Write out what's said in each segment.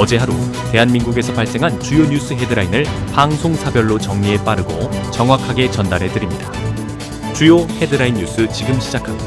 어제 하루 대한민국에서 발생한 주요 뉴스 헤드라인을 방송사별로 정리해 빠르고 정확하게 전달해 드립니다. 주요 헤드라인 뉴스 지금 시작합니다.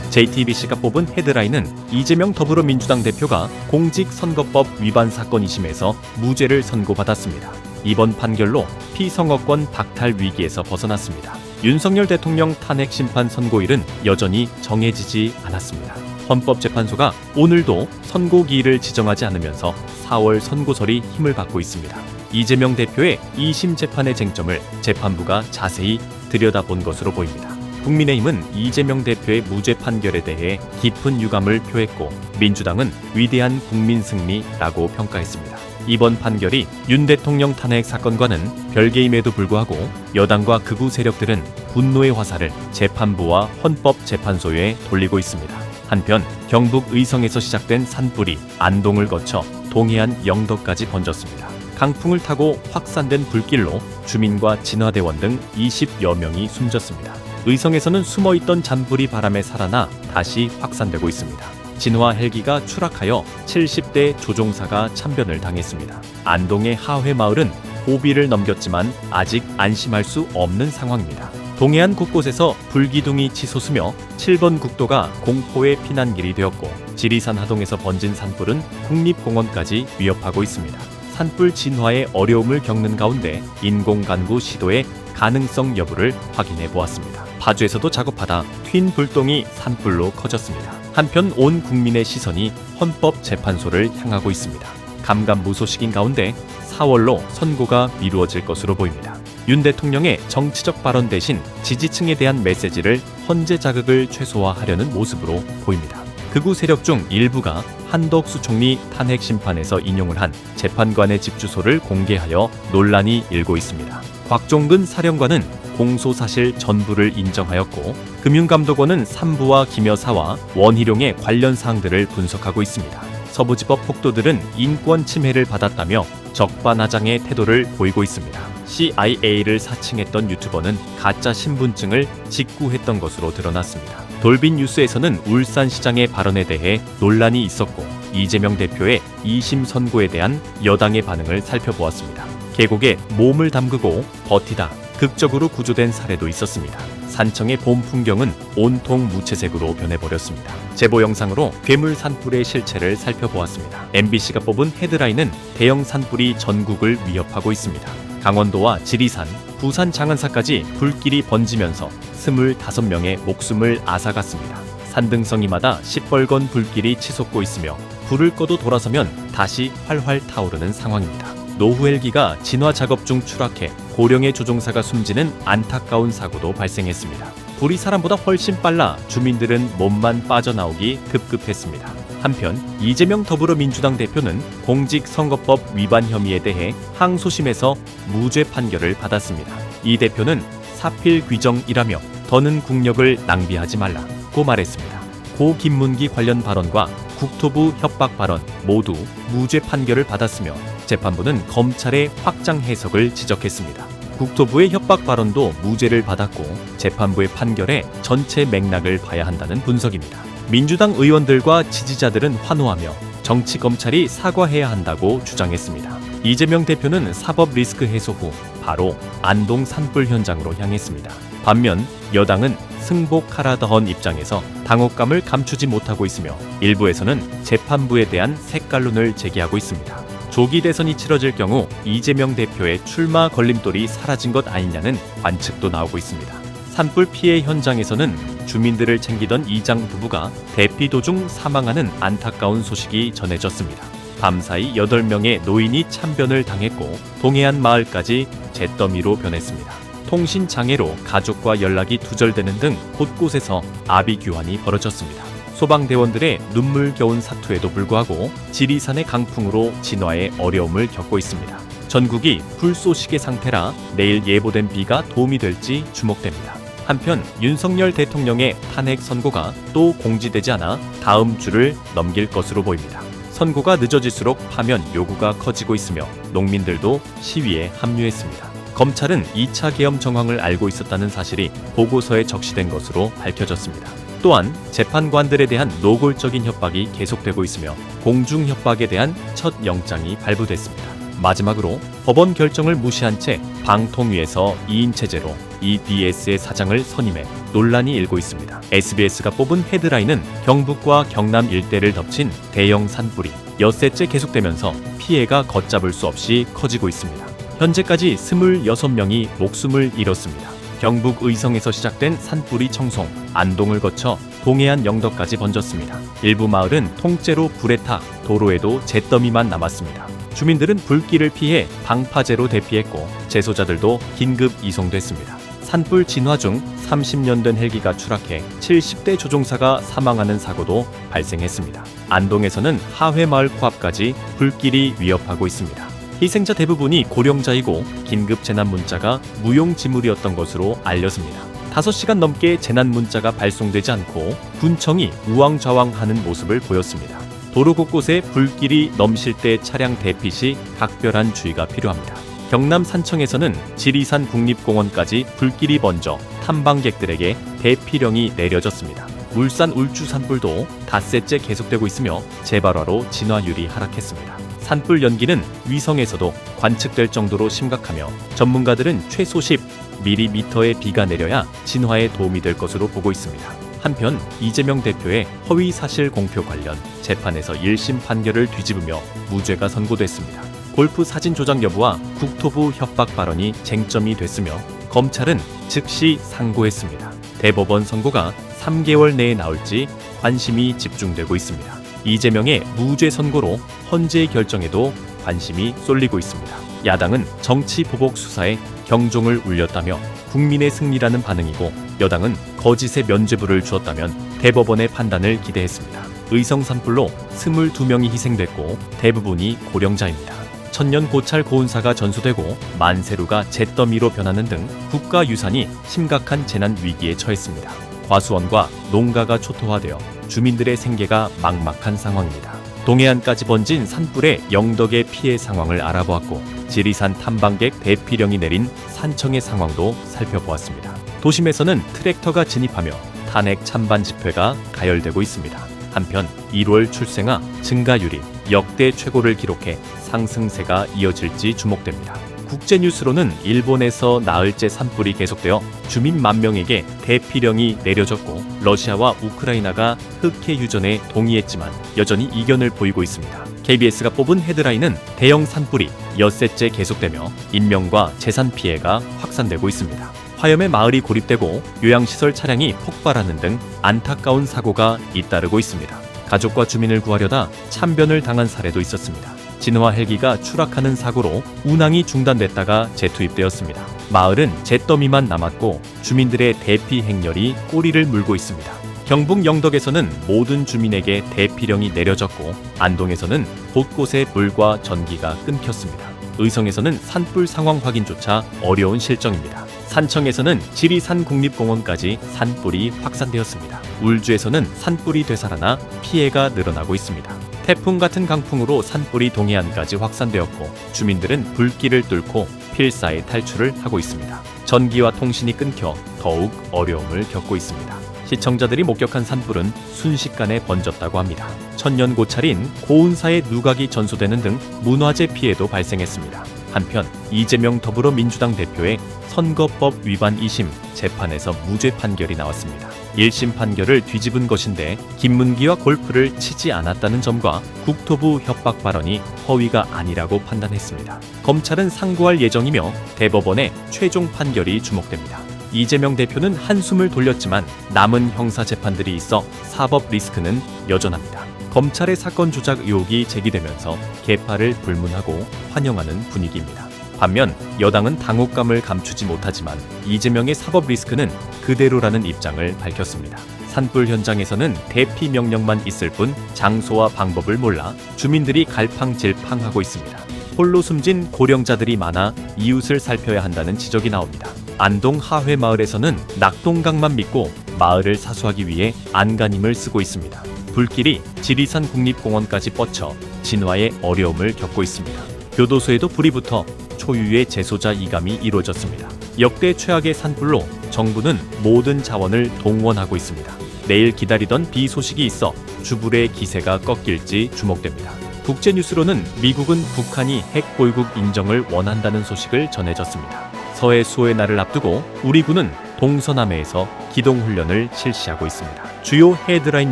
JTBC가 뽑은 헤드라인은 이재명 더불어민주당 대표가 공직선거법 위반 사건 2심에서 무죄를 선고받았습니다. 이번 판결로 피선거권 박탈 위기에서 벗어났습니다. 윤석열 대통령 탄핵 심판 선고일은 여전히 정해지지 않았습니다. 헌법재판소가 오늘도 선고기일을 지정하지 않으면서 4월 선고설이 힘을 받고 있습니다. 이재명 대표의 2심 재판의 쟁점을 재판부가 자세히 들여다본 것으로 보입니다. 국민의힘은 이재명 대표의 무죄 판결에 대해 깊은 유감을 표했고 민주당은 위대한 국민 승리라고 평가했습니다. 이번 판결이 윤 대통령 탄핵 사건과는 별개임에도 불구하고 여당과 극우 세력들은 분노의 화살을 재판부와 헌법재판소에 돌리고 있습니다. 한편 경북 의성에서 시작된 산불이 안동을 거쳐 동해안 영도까지 번졌습니다. 강풍을 타고 확산된 불길로 주민과 진화대원 등 20여 명이 숨졌습니다. 의성에서는 숨어있던 잔불이 바람에 살아나 다시 확산되고 있습니다. 진화 헬기가 추락하여 70대 조종사가 참변을 당했습니다. 안동의 하회마을은 고비를 넘겼지만 아직 안심할 수 없는 상황입니다. 동해안 곳곳에서 불기둥이 치솟으며 7번 국도가 공포의 피난길이 되었고 지리산 하동에서 번진 산불은 국립공원까지 위협하고 있습니다. 산불 진화에 어려움을 겪는 가운데 인공간구 시도의 가능성 여부를 확인해 보았습니다. 파주에서도 작업하다 튄 불똥이 산불로 커졌습니다. 한편 온 국민의 시선이 헌법재판소를 향하고 있습니다. 감감무소식인 가운데 4월로 선고가 미루어질 것으로 보입니다. 윤 대통령의 정치적 발언 대신 지지층에 대한 메시지를 헌재 자극을 최소화하려는 모습으로 보입니다. 극우 세력 중 일부가 한덕수 총리 탄핵 심판에서 인용을 한 재판관의 집 주소를 공개하여 논란이 일고 있습니다. 곽종근 사령관은 공소 사실 전부를 인정하였고 금융감독원은 삼부와 김 여사와 원희룡의 관련 사항들을 분석하고 있습니다. 서부지법 폭도들은 인권 침해를 받았다며 적반하장의 태도를 보이고 있습니다. CIA를 사칭했던 유튜버는 가짜 신분증을 직구했던 것으로 드러났습니다. 돌빈 뉴스에서는 울산시장의 발언에 대해 논란이 있었고 이재명 대표의 2심 선고에 대한 여당의 반응을 살펴보았습니다. 계곡에 몸을 담그고 버티다 극적으로 구조된 사례도 있었습니다. 산청의 봄 풍경은 온통 무채색으로 변해버렸습니다. 제보 영상으로 괴물 산불의 실체를 살펴보았습니다. MBC가 뽑은 헤드라인은 대형 산불이 전국을 위협하고 있습니다. 강원도와 지리산, 부산 장안사까지 불길이 번지면서 25명의 목숨을 앗아갔습니다. 산등성이마다 시뻘건 불길이 치솟고 있으며 불을 꺼도 돌아서면 다시 활활 타오르는 상황입니다. 노후 헬기가 진화 작업 중 추락해 고령의 조종사가 숨지는 안타까운 사고도 발생했습니다. 불이 사람보다 훨씬 빨라 주민들은 몸만 빠져나오기 급급했습니다. 한편 이재명 더불어민주당 대표는 공직선거법 위반 혐의에 대해 항소심에서 무죄 판결을 받았습니다. 이 대표는 사필 귀정이라며 더는 국력을 낭비하지 말라고 말했습니다. 고 김문기 관련 발언과 국토부 협박 발언 모두 무죄 판결을 받았으며 재판부는 검찰의 확장 해석을 지적했습니다. 국토부의 협박 발언도 무죄를 받았고 재판부의 판결에 전체 맥락을 봐야 한다는 분석입니다. 민주당 의원들과 지지자들은 환호하며 정치검찰이 사과해야 한다고 주장했습니다. 이재명 대표는 사법 리스크 해소 후 바로 안동 산불 현장으로 향했습니다. 반면 여당은 승복하라 더헌 입장에서 당혹감을 감추지 못하고 있으며 일부에서는 재판부에 대한 색깔론을 제기하고 있습니다. 조기 대선이 치러질 경우 이재명 대표의 출마 걸림돌이 사라진 것 아니냐는 관측도 나오고 있습니다. 산불 피해 현장에서는 주민들을 챙기던 이장 부부가 대피 도중 사망하는 안타까운 소식이 전해졌습니다. 밤사이 8명의 노인이 참변을 당했고 동해안 마을까지 잿더미로 변했습니다. 통신장애로 가족과 연락이 두절되는 등 곳곳에서 아비규환이 벌어졌습니다. 소방대원들의 눈물겨운 사투에도 불구하고 지리산의 강풍으로 진화에 어려움을 겪고 있습니다. 전국이 불쏘시개 상태라 내일 예보된 비가 도움이 될지 주목됩니다. 한편 윤석열 대통령의 탄핵 선고가 또 공지되지 않아 다음 주를 넘길 것으로 보입니다. 선고가 늦어질수록 파면 요구가 커지고 있으며 농민들도 시위에 합류했습니다. 검찰은 2차 계엄 정황을 알고 있었다는 사실이 보고서에 적시된 것으로 밝혀졌습니다. 또한 재판관들에 대한 노골적인 협박이 계속되고 있으며 공중 협박에 대한 첫 영장이 발부됐습니다. 마지막으로 법원 결정을 무시한 채 방통위에서 2인 체제로 EBS의 사장을 선임해 논란이 일고 있습니다. SBS가 뽑은 헤드라인은 경북과 경남 일대를 덮친 대형 산불이 엿새째 계속되면서 피해가 걷잡을 수 없이 커지고 있습니다. 현재까지 26명이 목숨을 잃었습니다. 경북 의성에서 시작된 산불이 청송, 안동을 거쳐 동해안 영덕까지 번졌습니다. 일부 마을은 통째로 불에 타 도로에도 잿더미만 남았습니다. 주민들은 불길을 피해 방파제로 대피했고 재소자들도 긴급 이송됐습니다. 산불 진화 중 30년 된 헬기가 추락해 70대 조종사가 사망하는 사고도 발생했습니다. 안동에서는 하회마을 코앞까지 불길이 위협하고 있습니다. 희생자 대부분이 고령자이고 긴급 재난 문자가 무용지물이었던 것으로 알려집니다. 5시간 넘게 재난 문자가 발송되지 않고 군청이 우왕좌왕하는 모습을 보였습니다. 도로 곳곳에 불길이 넘실 때 차량 대피 시 각별한 주의가 필요합니다. 경남 산청에서는 지리산 국립공원까지 불길이 번져 탐방객들에게 대피령이 내려졌습니다. 울산 울주 산불도 닷새째 계속되고 있으며 재발화로 진화율이 하락했습니다. 산불 연기는 위성에서도 관측될 정도로 심각하며 전문가들은 최소 10mm의 비가 내려야 진화에 도움이 될 것으로 보고 있습니다. 한편 이재명 대표의 허위 사실 공표 관련 재판에서 1심 판결을 뒤집으며 무죄가 선고됐습니다. 골프 사진 조작 여부와 국토부 협박 발언이 쟁점이 됐으며 검찰은 즉시 상고했습니다. 대법원 선고가 3개월 내에 나올지 관심이 집중되고 있습니다. 이재명의 무죄 선고로 헌재 결정에도 관심이 쏠리고 있습니다. 야당은 정치 보복 수사에 경종을 울렸다며 국민의 승리라는 반응이고 여당은 거짓의 면죄부를 주었다면 대법원의 판단을 기대했습니다. 의성 산불로 22명이 희생됐고 대부분이 고령자입니다. 천년 고찰 고운사가 전소되고 만세루가 잿더미로 변하는 등 국가유산이 심각한 재난 위기에 처했습니다. 과수원과 농가가 초토화되어 주민들의 생계가 막막한 상황입니다. 동해안까지 번진 산불의 영덕의 피해 상황을 알아보았고 지리산 탐방객 대피령이 내린 산청의 상황도 살펴보았습니다. 도심에서는 트랙터가 진입하며 탄핵 찬반 집회가 가열되고 있습니다. 한편 1월 출생아 증가율이 역대 최고를 기록해 상승세가 이어질지 주목됩니다. 국제뉴스로는 일본에서 나흘째 산불이 계속되어 주민 10,000명에게 대피령이 내려졌고 러시아와 우크라이나가 흑해 휴전에 동의했지만 여전히 이견을 보이고 있습니다. KBS가 뽑은 헤드라인은 대형 산불이 엿새째 계속되며 인명과 재산 피해가 확산되고 있습니다. 화염에 마을이 고립되고 요양시설 차량이 폭발하는 등 안타까운 사고가 잇따르고 있습니다. 가족과 주민을 구하려다 참변을 당한 사례도 있었습니다. 진화 헬기가 추락하는 사고로 운항이 중단됐다가 재투입되었습니다. 마을은 잿더미만 남았고 주민들의 대피 행렬이 꼬리를 물고 있습니다. 경북 영덕에서는 모든 주민에게 대피령이 내려졌고 안동에서는 곳곳에 물과 전기가 끊겼습니다. 의성에서는 산불 상황 확인조차 어려운 실정입니다. 산청에서는 지리산 국립공원까지 산불이 확산되었습니다. 울주에서는 산불이 되살아나 피해가 늘어나고 있습니다. 태풍 같은 강풍으로 산불이 동해안까지 확산되었고 주민들은 불길을 뚫고 필사의 탈출을 하고 있습니다. 전기와 통신이 끊겨 더욱 어려움을 겪고 있습니다. 시청자들이 목격한 산불은 순식간에 번졌다고 합니다. 천년 고찰인 고운사의 누각이 전소되는 등 문화재 피해도 발생했습니다. 한편 이재명 더불어민주당 대표의 선거법 위반 2심 재판에서 무죄 판결이 나왔습니다. 1심 판결을 뒤집은 것인데 김문기와 골프를 치지 않았다는 점과 국토부 협박 발언이 허위가 아니라고 판단했습니다. 검찰은 상고할 예정이며 대법원의 최종 판결이 주목됩니다. 이재명 대표는 한숨을 돌렸지만 남은 형사 재판들이 있어 사법 리스크는 여전합니다. 검찰의 사건 조작 의혹이 제기되면서 개파를 불문하고 환영하는 분위기입니다. 반면 여당은 당혹감을 감추지 못하지만 이재명의 사법 리스크는 그대로라는 입장을 밝혔습니다. 산불 현장에서는 대피 명령만 있을 뿐 장소와 방법을 몰라 주민들이 갈팡질팡하고 있습니다. 홀로 숨진 고령자들이 많아 이웃을 살펴야 한다는 지적이 나옵니다. 안동 하회 마을에서는 낙동강만 믿고 마을을 사수하기 위해 안간힘을 쓰고 있습니다. 불길이 지리산 국립공원까지 뻗쳐 진화에 어려움을 겪고 있습니다. 교도소에도 불이 붙어 초유의 재소자 이감이 이루어졌습니다. 역대 최악의 산불로 정부는 모든 자원을 동원하고 있습니다. 내일 기다리던 비 소식이 있어 주불의 기세가 꺾일지 주목됩니다. 국제뉴스로는 미국은 북한이 핵 보유국 인정을 원한다는 소식을 전해졌습니다. 서해 수호의 날을 앞두고 우리 군은 동서남해에서 기동훈련을 실시하고 있습니다. 주요 헤드라인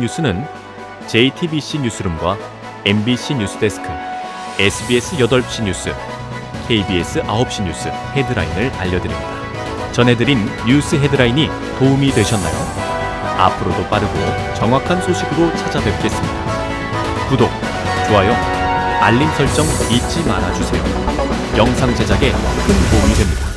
뉴스는 JTBC 뉴스룸과 MBC 뉴스데스크, SBS 8시 뉴스, KBS 9시 뉴스 헤드라인을 알려드립니다. 전해드린 뉴스 헤드라인이 도움이 되셨나요? 앞으로도 빠르고 정확한 소식으로 찾아뵙겠습니다. 구독, 좋아요, 알림 설정 잊지 말아주세요. 영상 제작에 큰 도움이 됩니다.